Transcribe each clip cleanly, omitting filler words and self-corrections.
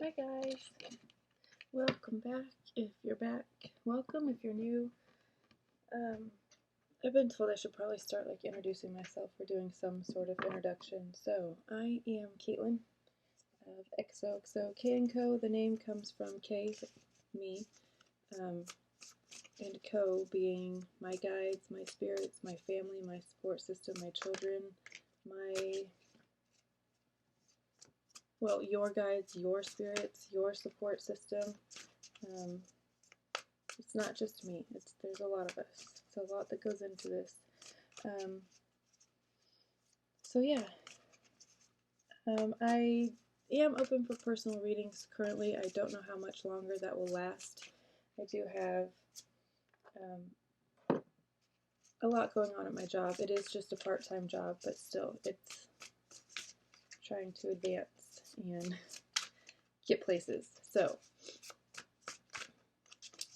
Hi guys, welcome back. If you're back, welcome. If you're new, I've been told I should probably start introducing myself or doing some sort of introduction. So I am Caitlin of XOXO K & Co. The name comes from K, me, and Co being my guides, my spirits, my family, my support system, my children, your guides, your spirits, your support system. It's not just me. There's a lot of us. It's a lot that goes into this. So yeah, I am open for personal readings currently. I don't know how much longer that will last. I do have a lot going on at my job. It is just a part-time job, but still, it's trying to advance and get places. So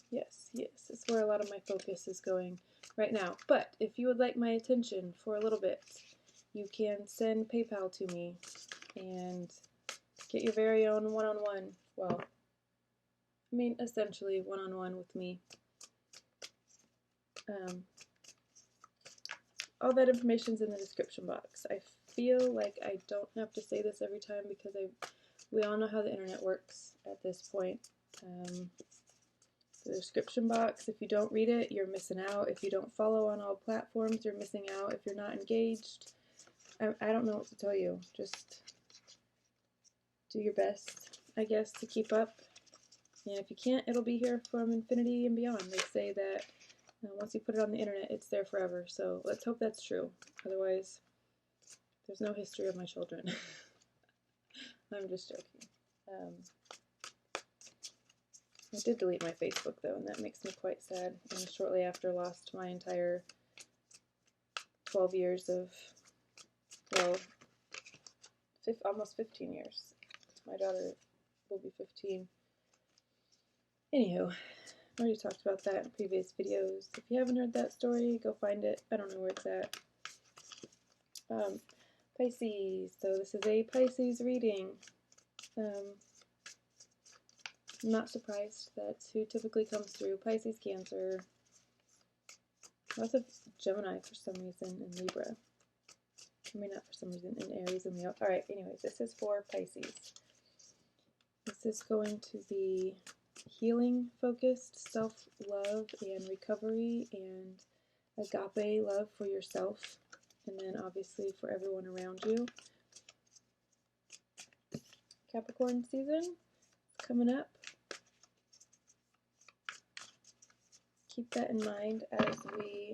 yes, it's where a lot of my focus is going right now. But if you would like my attention for a little bit, you can send PayPal to me and get your very own one-on-one, well, I mean, essentially one-on-one with me. All that information's in the description box. I feel like I don't have to say this every time because we all know how the internet works at this point. The description box, if you don't read it, you're missing out. If you don't follow on all platforms, you're missing out. If you're not engaged, I don't know what to tell you. Just do your best, I guess, to keep up. And if you can't, it'll be here from infinity and beyond. They say that once you put it on the internet, it's there forever. So let's hope that's true. Otherwise, there's no history of my children. I'm just joking. I did delete my Facebook, though, and that makes me quite sad. And shortly after, lost my entire 12 years of, well, almost 15 years. My daughter will be 15. Anywho, I already talked about that in previous videos. If you haven't heard that story, go find it. I don't know where it's at. Pisces. So this is a Pisces reading. I'm not surprised. That's who typically comes through. Pisces, Cancer. Lots of Gemini for some reason, and Libra. I mean, not for some reason, in Aries and Leo. Alright, anyways, this is for Pisces. This is going to be healing focused, self-love and recovery, and agape love for yourself, and then obviously for everyone around you. Capricorn season coming up. Keep that in mind as we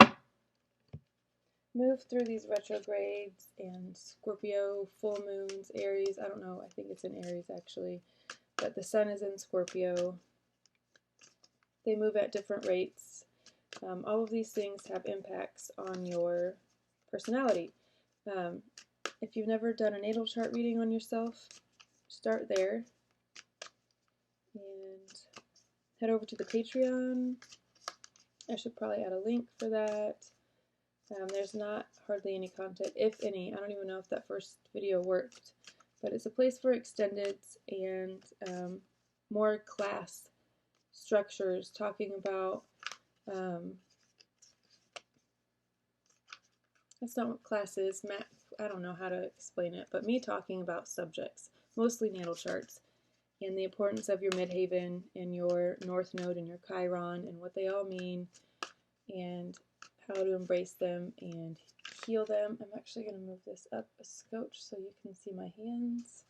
move through these retrogrades and Scorpio, full moons, Aries. I don't know, I think it's in Aries actually, but the sun is in Scorpio. They move at different rates. All of these things have impacts on your personality. If you've never done a natal chart reading on yourself, start there and head over to the Patreon. I should probably add a link for that. There's not hardly any content, if any. I don't even know if that first video worked, but it's a place for extendeds and more class structures, talking about, that's not what class is, math, I don't know how to explain it, but me talking about subjects, mostly natal charts, and the importance of your midheaven and your north node and your Chiron and what they all mean, and how to embrace them and heal them. I'm actually going to move this up a scotch so you can see my hands.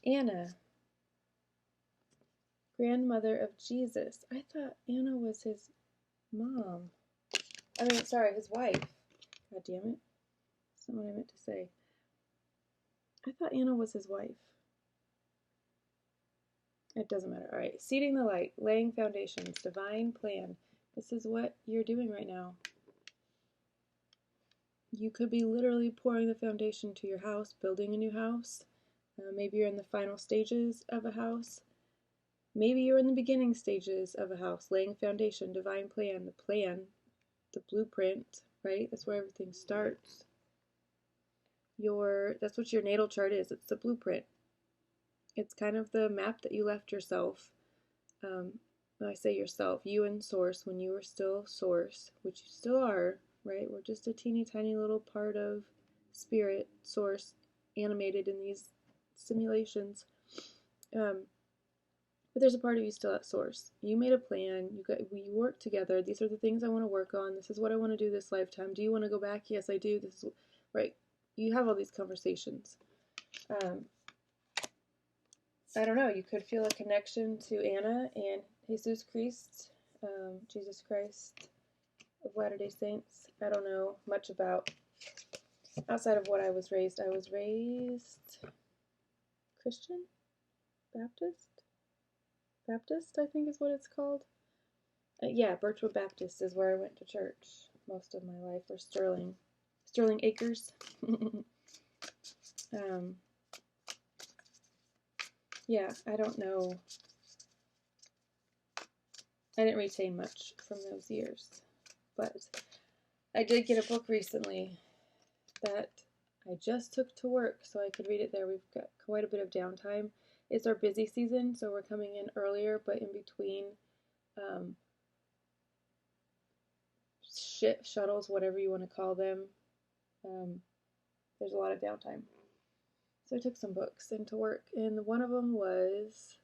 Anna, grandmother of Jesus. I thought Anna was his mom. I mean, sorry, his wife. God damn it. That's not what I meant to say. I thought Anna was his wife. It doesn't matter. All right. Seeding the light, laying foundations, divine plan. This is what you're doing right now. You could be literally pouring the foundation to your house, building a new house. Maybe you're in the final stages of a house. Maybe you're in the beginning stages of a house, laying foundation, divine plan, the blueprint, right? That's where everything starts. That's what your natal chart is. It's the blueprint. It's kind of the map that you left yourself. When I say yourself, you and Source, when you were still Source, which you still are, right? We're just a teeny tiny little part of Spirit, Source, animated in these simulations. But there's a part of you still at Source. You made a plan. We worked together. These are the things I want to work on. This is what I want to do this lifetime. Do you want to go back? Yes, I do. This is right. You have all these conversations. I don't know. You could feel a connection to Anna and Jesus Christ, Jesus Christ of Latter-day Saints. I don't know much about outside of what I was raised. I was raised Christian, Baptist, I think is what it's called. Yeah, Birchwood Baptist is where I went to church most of my life, or Sterling Acres. Yeah, I don't know. I didn't retain much from those years, but I did get a book recently that I just took to work so I could read it there. We've got quite a bit of downtime. It's our busy season, so we're coming in earlier, but in between shuttles, whatever you want to call them, there's a lot of downtime. So I took some books into work, and one of them was,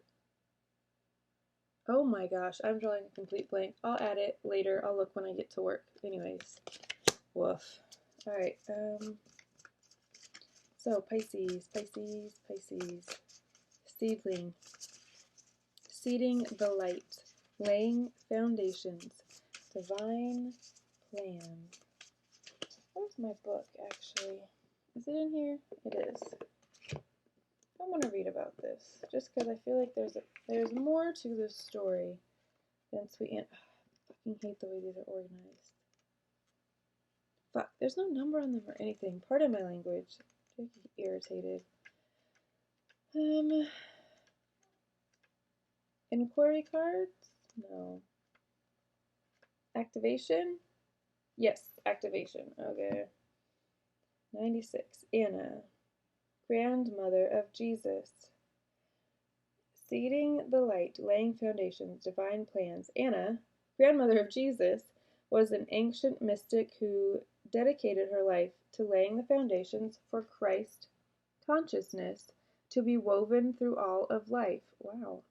oh my gosh, I'm drawing a complete blank. I'll add it later. I'll look when I get to work. Anyways, woof. All right, so Pisces, seedling, seeding the light, laying foundations, divine plan. Where's my book, actually? Is it in here? It is. I want to read about this, just because I feel like there's more to this story than sweet and I fucking hate the way these are organized. Fuck, there's no number on them or anything. Pardon my language. I'm irritated. Inquiry cards? No. Activation? Yes, activation. Okay. 96. Anna, grandmother of Jesus. Seeding the light, laying foundations, divine plans. Anna, grandmother of Jesus, was an ancient mystic who dedicated her life to laying the foundations for Christ consciousness to be woven through all of life. Wow.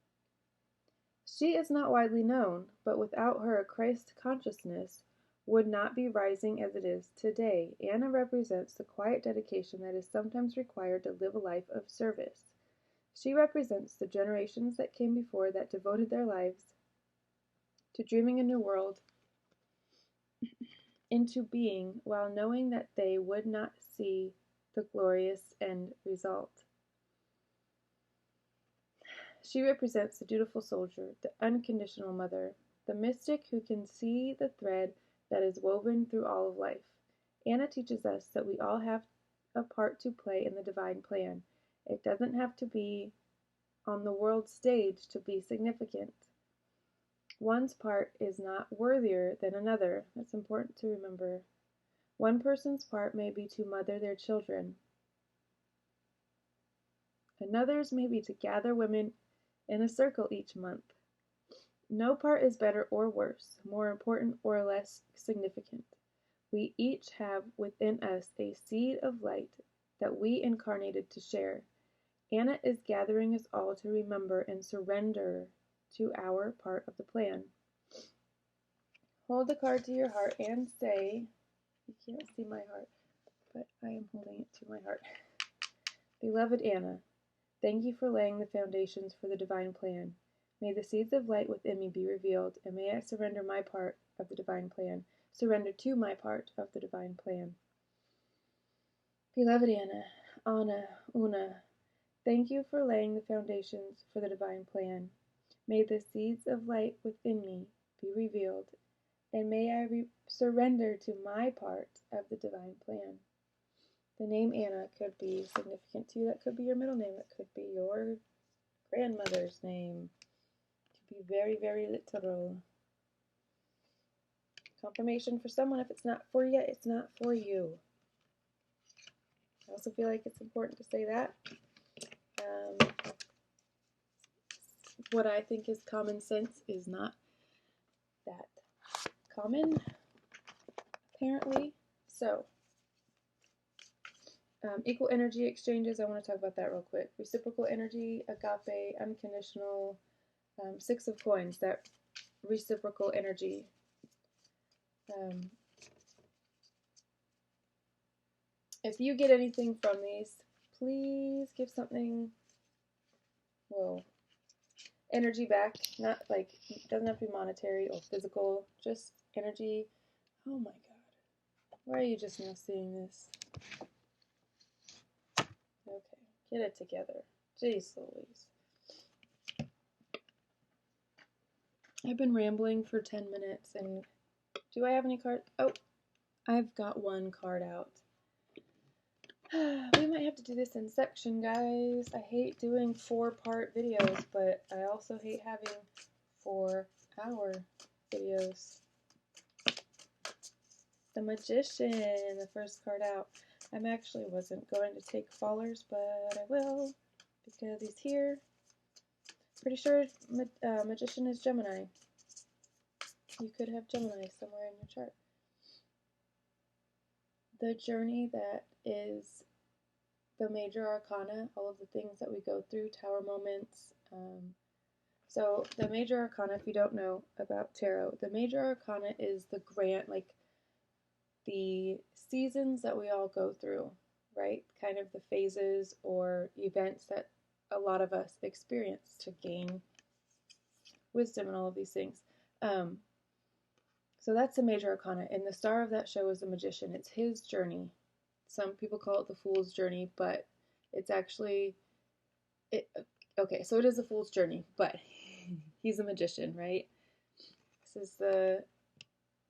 She is not widely known, but without her, Christ consciousness would not be rising as it is today. Anna represents the quiet dedication that is sometimes required to live a life of service. She represents the generations that came before that devoted their lives to dreaming a new world into being while knowing that they would not see the glorious end result. She represents the dutiful soldier, the unconditional mother, the mystic who can see the thread that is woven through all of life. Anna teaches us that we all have a part to play in the divine plan. It doesn't have to be on the world stage to be significant. One's part is not worthier than another. That's important to remember. One person's part may be to mother their children. Another's may be to gather women in a circle each month. No part is better or worse, more important or less significant. We each have within us a seed of light that we incarnated to share. Anna is gathering us all to remember and surrender to our part of the plan. Hold the card to your heart and say, you can't see my heart, but I am holding it to my heart. Beloved Anna, thank you for laying the foundations for the divine plan. May the seeds of light within me be revealed, and may I surrender my part of the divine plan, surrender to my part of the divine plan. Beloved Anna, Una, thank you for laying the foundations for the divine plan. May the seeds of light within me be revealed, and may I surrender to my part of the divine plan. The name Anna could be significant to you. That could be your middle name. That could be your grandmother's name. It could be very, very literal. Confirmation for someone. If it's not for you, it's not for you. How also feel like it's important to say that. What I think is common sense is not that common, apparently. So, equal energy exchanges, I want to talk about that real quick. Reciprocal energy, agape, unconditional, 6 of coins, that reciprocal energy. If you get anything from these, please give something, well, energy back. Not like, it doesn't have to be monetary or physical, just energy. Oh my god. Why are you just now seeing this? Okay, get it together. Jeez Louise. I've been rambling for 10 minutes, and do I have any cards? Oh, I've got one card out. We might have to do this in section, guys. I hate doing 4-part videos, but I also hate having 4-hour videos. The Magician, the first card out. I actually wasn't going to take fallers, but I will, because he's here. Pretty sure Magician is Gemini. You could have Gemini somewhere in your chart. The journey that is the major arcana, all of the things that we go through, tower moments. So the major arcana, if you don't know about tarot, the major arcana is the grand, like the seasons that we all go through, right? Kind of the phases or events that a lot of us experience to gain wisdom and all of these things. So that's the major arcana, and the star of that show is the Magician. It's his journey. Some people call it the Fool's Journey, but it's actually, okay, so it is a Fool's Journey, but he's a magician, right? This is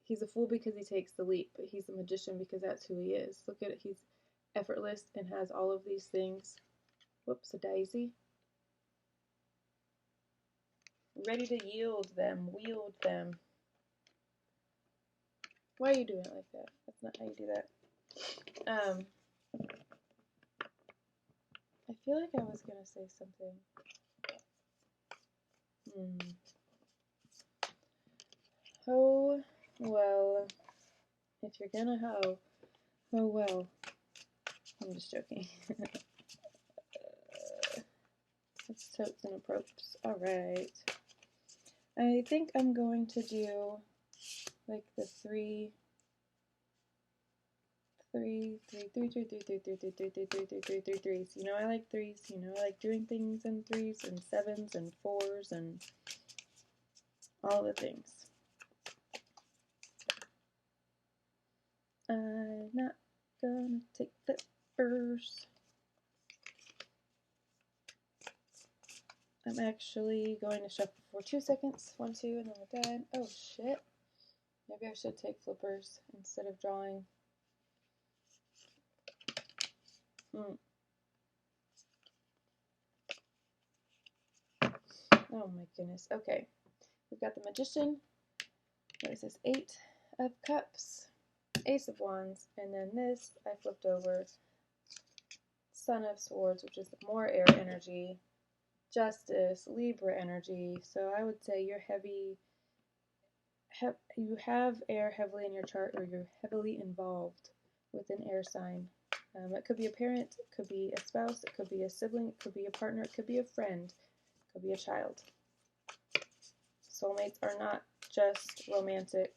he's a fool because he takes the leap, but he's a magician because that's who he is. Look at it, he's effortless and has all of these things. Whoops, a daisy. Ready to yield them, wield them. Why are you doing it like that? That's not how you do that. I feel like I was gonna say something. Oh, well, if you're gonna hoe, oh well. I'm just joking. It's totes and approaches. Alright. I think I'm going to do like the threes. You know I like threes. You know I like doing things in 3s and 7s and 4s and all the things. I'm not gonna take flippers. I'm actually going to shuffle for 2 seconds. 1, 2, and then we're done. Oh shit. Maybe I should take flippers instead of drawing. Oh my goodness. Okay. We've got the Magician. What is this? 8 of Cups. Ace of Wands. And then this, I flipped over. Son of Swords, which is more air energy. Justice, Libra energy. So I would say you're heavy. You have air heavily in your chart, or you're heavily involved with an air sign. It could be a parent, it could be a spouse, it could be a sibling, it could be a partner, it could be a friend, it could be a child. Soulmates are not just romantic,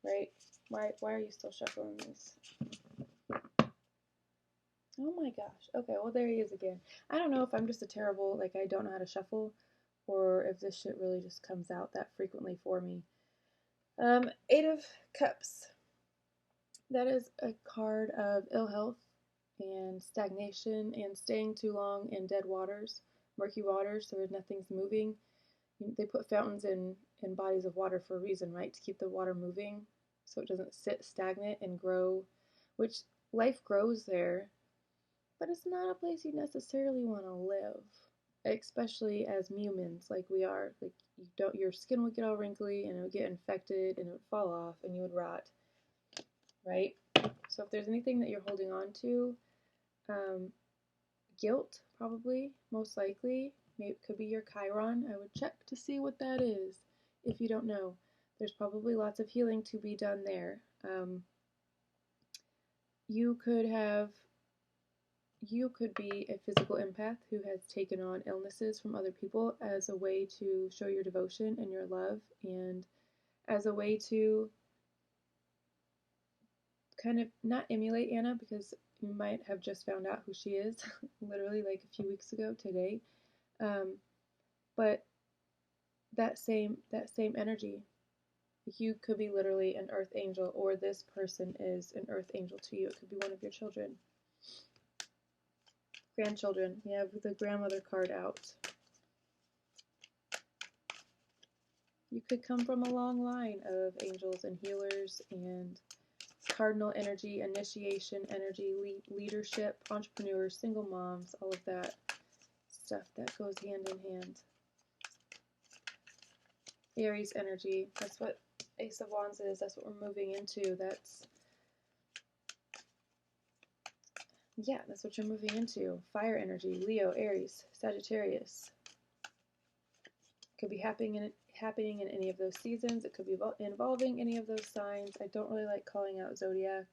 right? Why are you still shuffling these? Oh my gosh. Okay, well there he is again. I don't know if I'm just a terrible, like I don't know how to shuffle, or if this shit really just comes out that frequently for me. 8 of Cups. That is a card of ill health and stagnation and staying too long in dead waters, murky waters, so nothing's moving. They put fountains in bodies of water for a reason, right? To keep the water moving so it doesn't sit stagnant and grow, which life grows there, but it's not a place you necessarily want to live, especially as humans like we are. Like your skin would get all wrinkly and it would get infected and it would fall off and you would rot. Right? So if there's anything that you're holding on to, guilt, probably, most likely. Maybe it could be your Chiron. I would check to see what that is if you don't know. There's probably lots of healing to be done there. You could be a physical empath who has taken on illnesses from other people as a way to show your devotion and your love, and as a way to kind of not emulate Anna, because you might have just found out who she is literally like a few weeks ago today, but that same energy. You could be literally an earth angel, or this person is an earth angel to you. It could be one of your children. Grandchildren. You have the grandmother card out. You could come from a long line of angels and healers and cardinal energy, initiation energy, leadership, entrepreneurs, single moms, all of that stuff that goes hand in hand. Aries energy. That's what Ace of Wands is. That's what we're moving into. That's what you're moving into. Fire energy. Leo, Aries, Sagittarius. Could be happening in any of those seasons. It could be involving any of those signs. I don't really like calling out zodiac.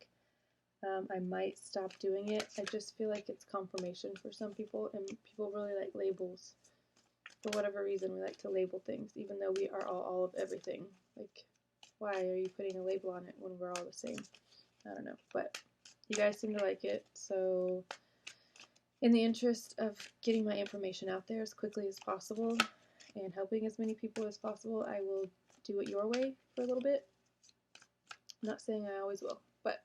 I might stop doing it. I just feel like it's confirmation for some people, and people really like labels. For whatever reason, we like to label things, even though we are all of everything. Like, why are you putting a label on it when we're all the same? I don't know, but you guys seem to like it, so in the interest of getting my information out there as quickly as possible and helping as many people as possible, I will do it your way for a little bit. I'm not saying I always will, but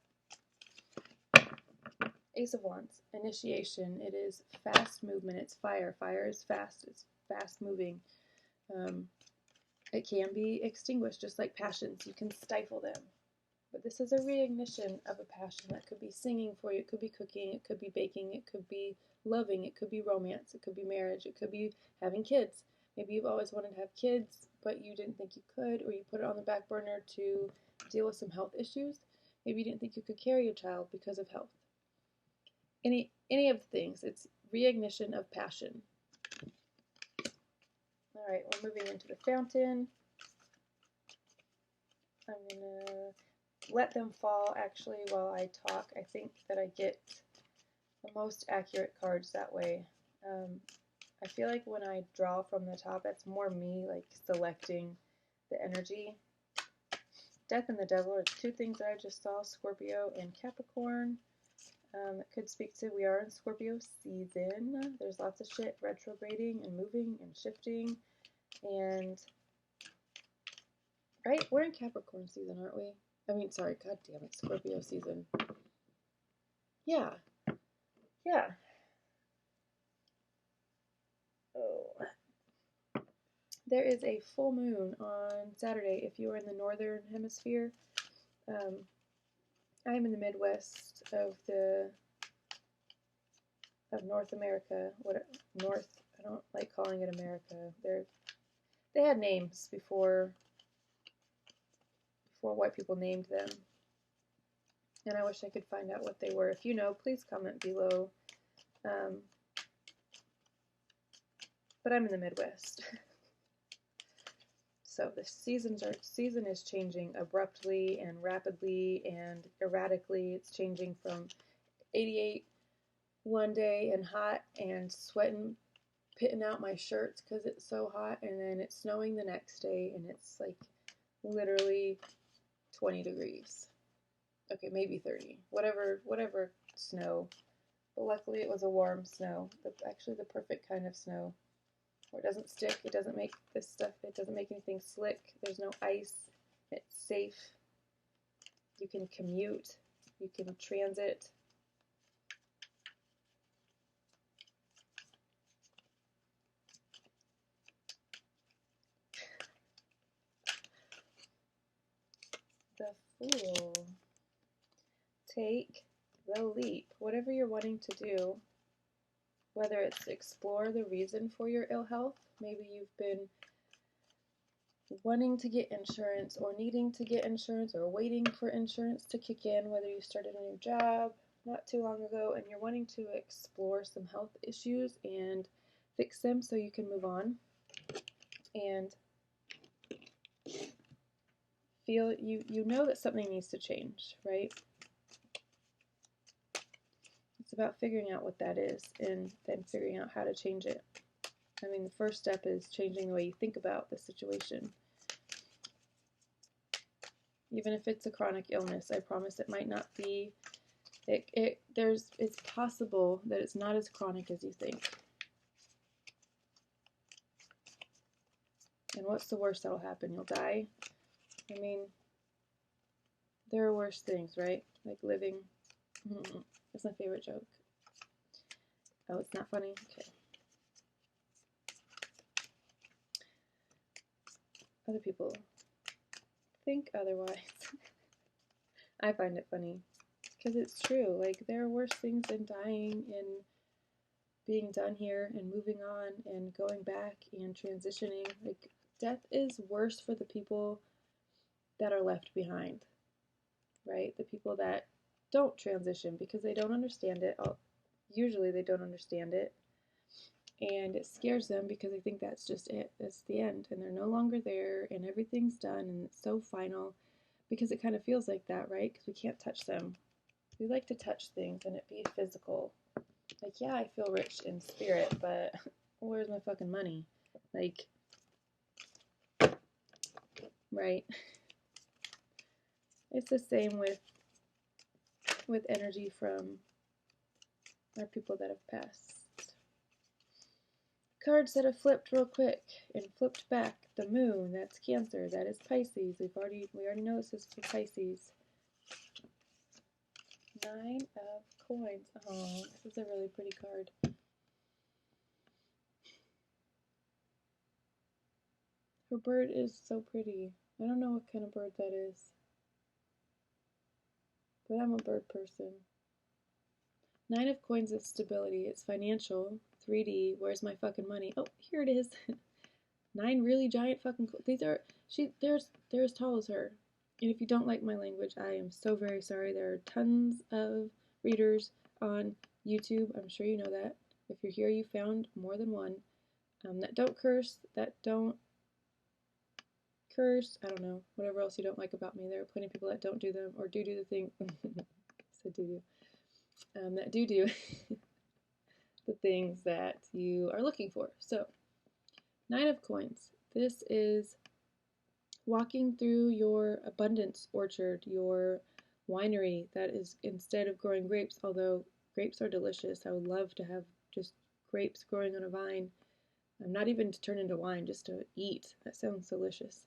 Ace of Wands, initiation. It is fast movement. It's fire. Fire is fast. It's fast moving. It can be extinguished, just like passions. You can stifle them. But this is a reignition of a passion. That could be singing for you. It could be cooking. It could be baking. It could be loving. It could be romance. It could be marriage. It could be having kids. Maybe you've always wanted to have kids, but you didn't think you could, or you put it on the back burner to deal with some health issues. Maybe you didn't think you could carry a child because of health. Any of the things. It's reignition of passion. All right, we're moving into the fountain. I'm going to let them fall actually while I talk. I think that I get the most accurate cards that way. I feel like when I draw from the top, it's more me like selecting the energy. Death and the Devil are two things that I just saw, Scorpio and Capricorn. It could speak to, we are in Scorpio season. There's lots of shit retrograding and moving and shifting. And, right, we're in Capricorn season, aren't we? I mean, sorry, god damn it, Scorpio season. Yeah. Oh. There is a full moon on Saturday if you are in the northern hemisphere. I'm in the Midwest of North America. I don't like calling it America. They had names before white people named them. And I wish I could find out what they were. If you know, please comment below. But I'm in the Midwest. So the season is changing abruptly and rapidly and erratically. It's changing from 88 one day and hot and sweating, pitting out my shirts because it's so hot, and then it's snowing the next day and it's like literally 20 degrees. Okay, maybe 30. Whatever snow. But luckily it was a warm snow. Actually the perfect kind of snow. Where it doesn't stick, it doesn't make this stuff, it doesn't make anything slick, there's no ice, it's safe, you can commute, you can transit. The Fool. Take the leap. Whatever you're wanting to do, whether it's explore the reason for your ill health, maybe you've been wanting to get insurance or needing to get insurance or waiting for insurance to kick in, whether you started a new job not too long ago and you're wanting to explore some health issues and fix them so you can move on and feel you know that something needs to change, right? It's about figuring out what that is and then figuring out how to change it. I mean, the first step is changing the way you think about the situation. Even if it's a chronic illness, I promise it might not be. It's possible that it's not as chronic as you think. And what's the worst that'll happen? You'll die. I mean, there are worse things, right? Like living. That's my favorite joke. Oh, it's not funny? Okay. Other people think otherwise. I find it funny because it's true. Like, there are worse things than dying and being done here and moving on and going back and transitioning. Like, death is worse for the people that are left behind, right? The people that don't transition because they don't understand it. Usually they don't understand it. And it scares them because they think that's just it. That's the end. And they're no longer there and everything's done and it's so final because it kind of feels like that, right? Because we can't touch them. We like to touch things and it be physical. Like, yeah, I feel rich in spirit, but where's my fucking money? Like, right? It's the same with energy from our people that have passed. Cards that have flipped real quick and flipped back. The moon, that's Cancer. That is Pisces. We already know this is for Pisces. 9 of Coins. Oh, this is a really pretty card. Her bird is so pretty. I don't know what kind of bird that is, but I'm a bird person. 9 of Coins is stability. It's financial. 3D. Where's my fucking money? Oh, here it is. 9 really giant fucking. They're as tall as her. And if you don't like my language, I am so very sorry. There are tons of readers on YouTube. I'm sure you know that. If you're here, you found more than one. That don't curse. That don't curse. I don't know. Whatever else you don't like about me. There are plenty of people that don't do them or do the thing. So do. That do the things that you are looking for. So, 9 of Coins. This is walking through your abundance orchard, your winery that is, instead of growing grapes, although grapes are delicious, I would love to have just grapes growing on a vine. Not even to turn into wine, just to eat. That sounds delicious.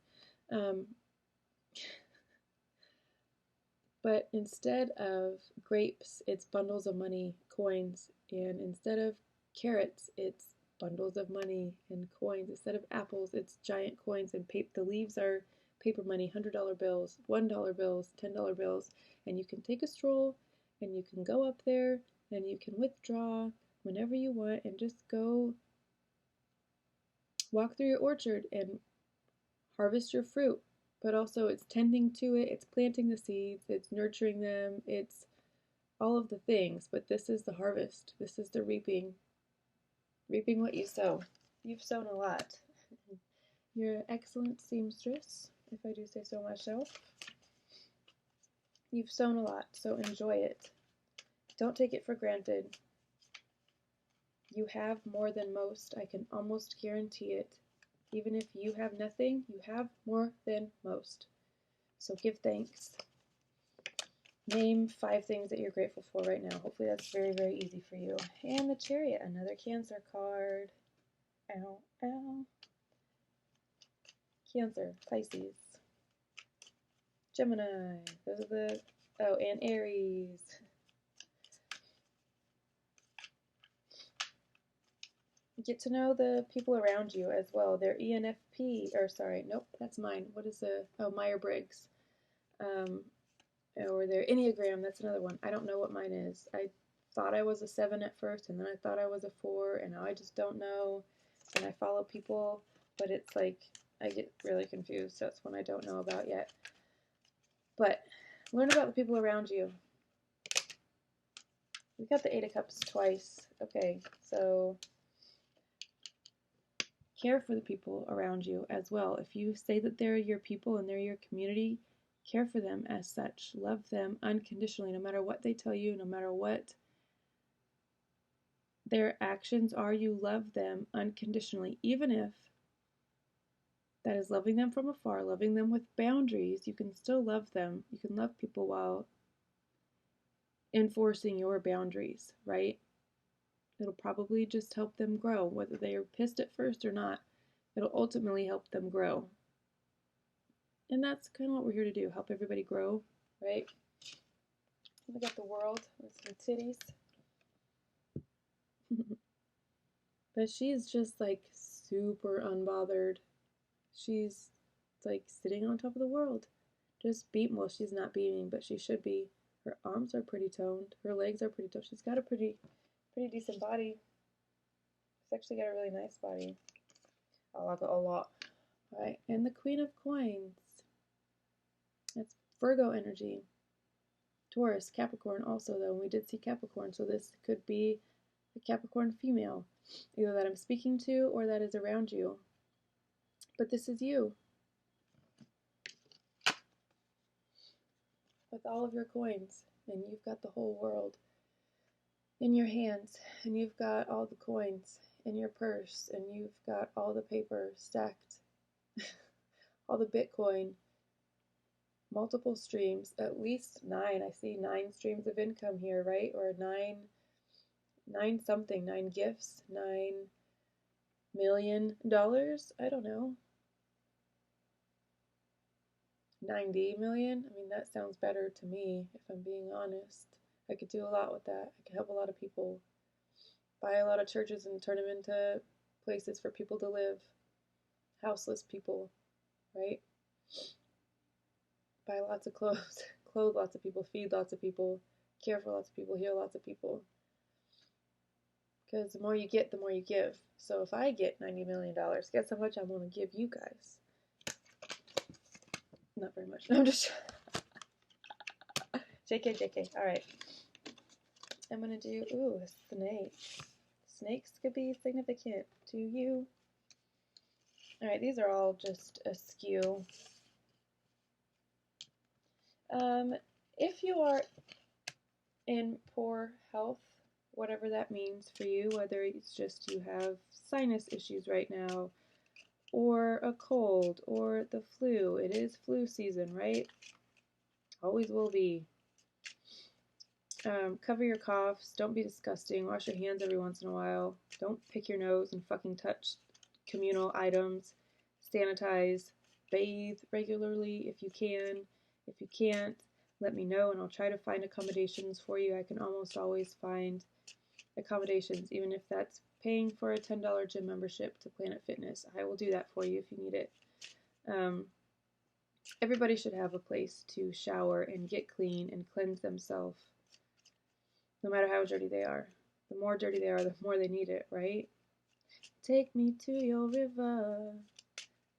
But instead of grapes, it's bundles of money, coins, and instead of carrots, it's bundles of money and coins. Instead of apples, it's giant coins and the leaves are paper money, $100 bills, $1 bills, $10 bills, and you can take a stroll and you can go up there and you can withdraw whenever you want and just go walk through your orchard and harvest your fruit. But also it's tending to it, it's planting the seeds, it's nurturing them, it's all of the things. But this is the harvest. This is the reaping what you sow. You've sown a lot. You're an excellent seamstress, if I do say so myself. You've sown a lot, so enjoy it. Don't take it for granted. You have more than most. I can almost guarantee it. Even if you have nothing, you have more than most. So give thanks. Name 5 things that you're grateful for right now. Hopefully that's very, very easy for you. And the Chariot, another Cancer card. Ow, ow. Cancer, Pisces, Gemini. Those are the... Oh, and Aries. Get to know the people around you as well. They're ENFP, or sorry, nope, that's mine. What is the, oh, Myers-Briggs. Or their Enneagram, that's another one. I don't know what mine is. I thought I was a 7 at first, and then I thought I was a 4, and now I just don't know. And I follow people, but it's like, I get really confused. That's one I don't know about yet. But learn about the people around you. We got the Eight of Cups twice. Okay, so care for the people around you as well. If you say that they're your people and they're your community, care for them as such. Love them unconditionally, no matter what they tell you, no matter what their actions are. You love them unconditionally, even if that is loving them from afar, loving them with boundaries. You can still love them. You can love people while enforcing your boundaries, right? It'll probably just help them grow, whether they are pissed at first or not. It'll ultimately help them grow. And that's kind of what we're here to do, help everybody grow, right? Look at the world with some titties. But she's just like super unbothered. She's like sitting on top of the world. Just beating. Well, she's not beating, but she should be. Her arms are pretty toned. Her legs are pretty toned. She's got a pretty decent body. She's actually got a really nice body. I like it a lot. All right, and the Queen of Coins. That's Virgo energy. Taurus, Capricorn also, though. We did see Capricorn, so this could be a Capricorn female. Either that I'm speaking to or that is around you. But this is you. With all of your coins, and you've got the whole world in your hands, and you've got all the coins in your purse, and you've got all the paper stacked, all the Bitcoin, multiple streams, at least 9. I see 9 streams of income here, right? Or 9 something, 9 gifts, $9 million. I don't know. 90 million? I mean, that sounds better to me, if I'm being honest. I could do a lot with that. I could help a lot of people. Buy a lot of churches and turn them into places for people to live. Houseless people, right? Buy lots of clothes. Clothe lots of people. Feed lots of people. Care for lots of people. Heal lots of people. Because the more you get, the more you give. So if I get $90 million, guess how much I'm going to give you guys? Not very much. No, I'm just... JK. Alright. I'm going to do... Ooh, a snake. Snakes could be significant to you. Alright, these are all just askew. If you are in poor health, whatever that means for you, whether it's just you have sinus issues right now, or a cold, or the flu. It is flu season, right? Always will be. Cover your coughs. Don't be disgusting. Wash your hands every once in a while. Don't pick your nose and fucking touch communal items. Sanitize. Bathe regularly if you can. If you can't, let me know and I'll try to find accommodations for you. I can almost always find accommodations, even if that's paying for a $10 gym membership to Planet Fitness. I will do that for you if you need it. Everybody should have a place to shower and get clean and cleanse themselves, no matter how dirty they are. The more dirty they are, the more they need it, right? Take me to your river.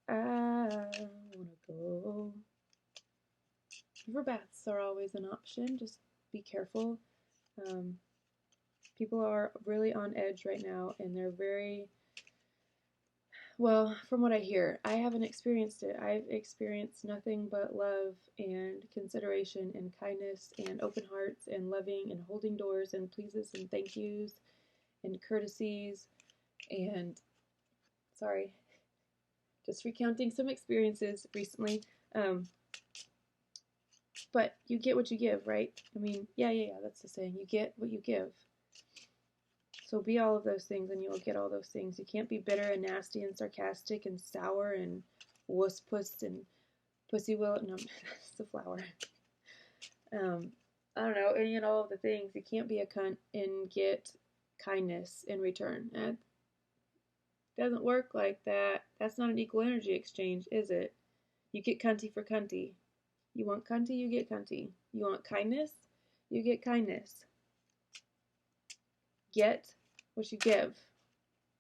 I wanna go. River baths are always an option. Just be careful. People are really on edge right now, and they're very, well, from what I hear, I haven't experienced it. I've experienced nothing but love and consideration and kindness and open hearts and loving and holding doors and pleases and thank yous and courtesies and, sorry, just recounting some experiences recently. But you get what you give, right? I mean, yeah, that's the saying. You get what you give. So be all of those things and you will get all those things. You can't be bitter and nasty and sarcastic and sour and wuss-puss and pussy will. No, that's the flower. I don't know, any and all of the things. You can't be a cunt and get kindness in return. It doesn't work like that. That's not an equal energy exchange, is it? You get cunty for cunty. You want cunty, you get cunty. You want kindness, you get kindness. Get what you give.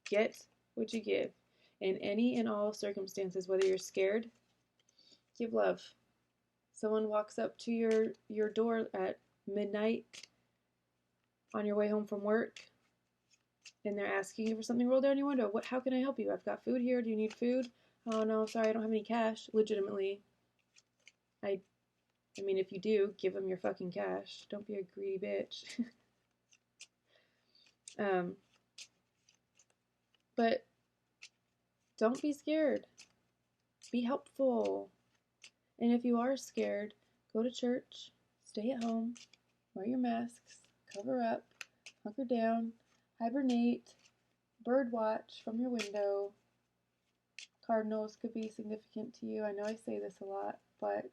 Get what you give. in any and all circumstances, whether you're scared, give love. Someone walks up to your door at midnight on your way home from work and they're asking you for something, roll down your window. How can I help you? I've got food here. Do you need food? Oh no, sorry, I don't have any cash. Legitimately. I mean, if you do, give them your fucking cash. Don't be a greedy bitch. But don't be scared. Be helpful. And if you are scared, go to church, stay at home, wear your masks, cover up, hunker down, hibernate, bird watch from your window. Cardinals could be significant to you. I know I say this a lot, but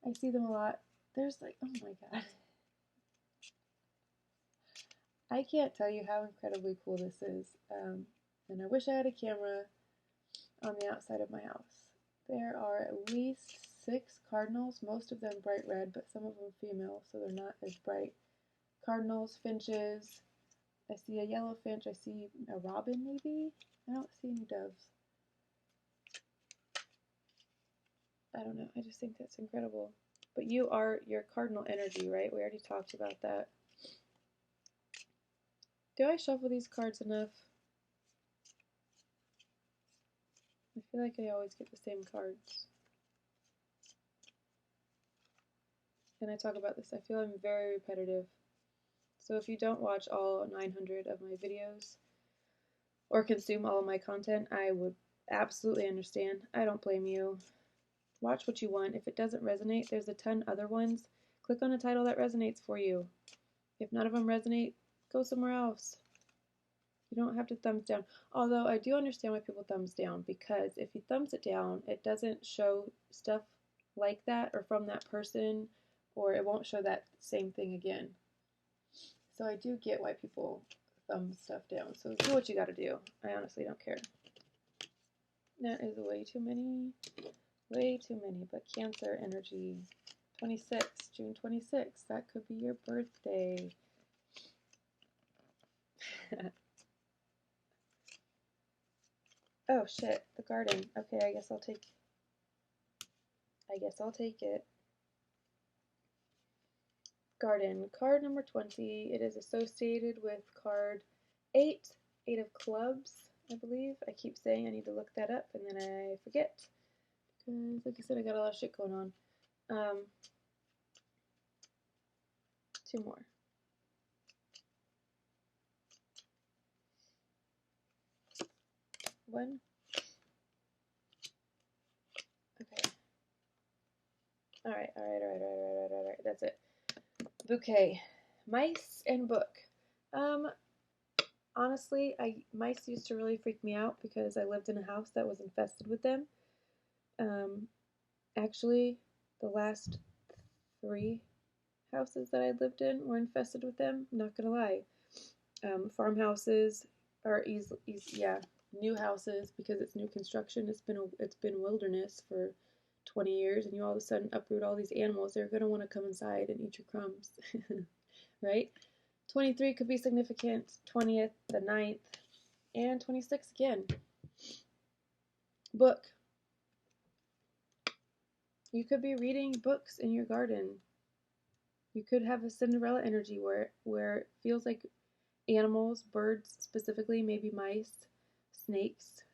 I see them a lot. There's like, oh my god. I can't tell you how incredibly cool this is. And I wish I had a camera on the outside of my house. There are at least 6 cardinals, most of them bright red, but some of them female, so they're not as bright. Cardinals, finches. I see a yellow finch. I see a robin, maybe? I don't see any doves. I don't know. I just think that's incredible. But you are your cardinal energy, right? We already talked about that. Do I shuffle these cards enough? I feel like I always get the same cards. And I talk about this. I feel I'm very repetitive. So if you don't watch all 900 of my videos or consume all of my content, I would absolutely understand. I don't blame you. Watch what you want. If it doesn't resonate, there's a ton other ones. Click on a title that resonates for you. If none of them resonate, go somewhere else. You don't have to thumbs down. Although I do understand why people thumbs down, because if you thumbs it down, it doesn't show stuff like that or from that person, or it won't show that same thing again. So I do get why people thumb stuff down. So do what you gotta do. I honestly don't care. That is way too many. Way too many. But Cancer energy. 26, June 26th. That could be your birthday. Oh shit, the garden. Okay, I guess I'll take it. Garden. Card number 20. It is associated with card 8. 8 of clubs, I believe. I keep saying I need to look that up and then I forget. Because like I said, I got a lot of shit going on. 2 more. One. Okay. Alright. That's it. Bouquet. Mice and book. Honestly, mice used to really freak me out because I lived in a house that was infested with them. Actually, the last 3 houses that I lived in were infested with them. I'm not gonna lie. Farmhouses are new houses because it's new construction. It's been wilderness for 20 years, and you all of a sudden uproot all these animals. They're gonna want to come inside and eat your crumbs, right? 23 could be significant. 20th, the 9th, and 26 again. Book. You could be reading books in your garden. You could have a Cinderella energy where it feels like animals, birds specifically, maybe mice, snakes,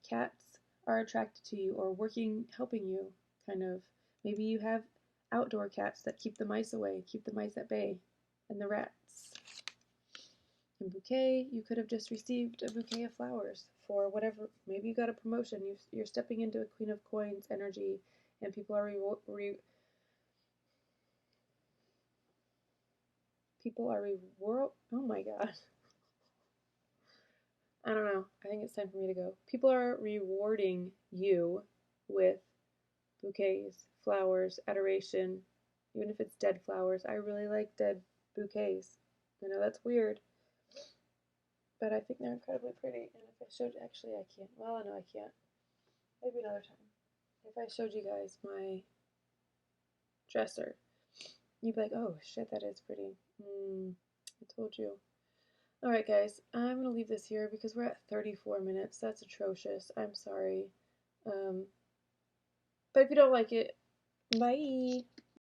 cats are attracted to you or helping you, kind of. Maybe you have outdoor cats that keep the mice away, keep the mice at bay, and the rats. In bouquet, you could have just received a bouquet of flowers for whatever. Maybe you got a promotion. You're stepping into a Queen of Coins energy, and people are oh my god. I don't know. I think it's time for me to go. People are rewarding you with bouquets, flowers, adoration, even if it's dead flowers. I really like dead bouquets. I know that's weird, but I think they're incredibly pretty. And if I showed, actually I can't. Well, no, I can't. Maybe another time. If I showed you guys my dresser, you'd be like, oh shit, that is pretty. I told you. Alright guys, I'm going to leave this here because we're at 34 minutes. That's atrocious. I'm sorry. But if you don't like it, bye!